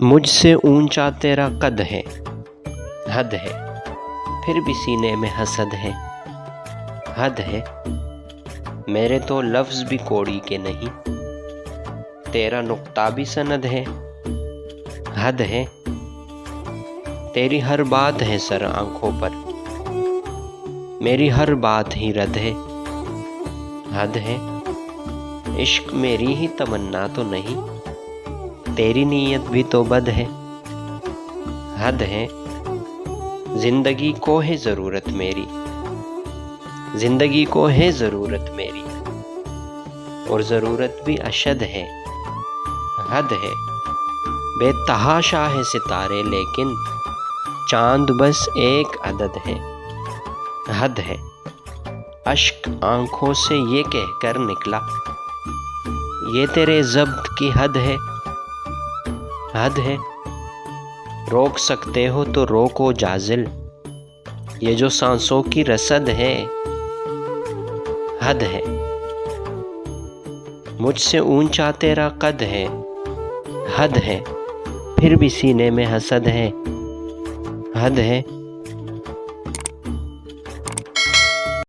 مجھ سے اونچا تیرا قد ہے، حد ہے، پھر بھی سینے میں حسد ہے، حد ہے۔ میرے تو لفظ بھی کوڑی کے نہیں، تیرا نقطہ بھی سند ہے، حد ہے۔ تیری ہر بات ہے سر آنکھوں پر، میری ہر بات ہی رد ہے، حد ہے۔ عشق میری ہی تمنا تو نہیں، تیری نیت بھی تو بد ہے، حد ہے۔ زندگی کو ہے ضرورت میری، زندگی کو ہے ضرورت میری، اور ضرورت بھی اشد ہے، حد ہے۔ بے تحاشا ہے ستارے لیکن چاند بس ایک عدد ہے، حد ہے۔ اشک آنکھوں سے یہ کہہ کر نکلا، یہ تیرے ضبط کی حد ہے، حد ہے۔ روک سکتے ہو تو روکو جازل، یہ جو سانسوں کی رسد ہے، حد ہے۔ مجھ سے اونچا تیرا قد ہے، حد ہے، پھر بھی سینے میں حسد ہے، حد ہے۔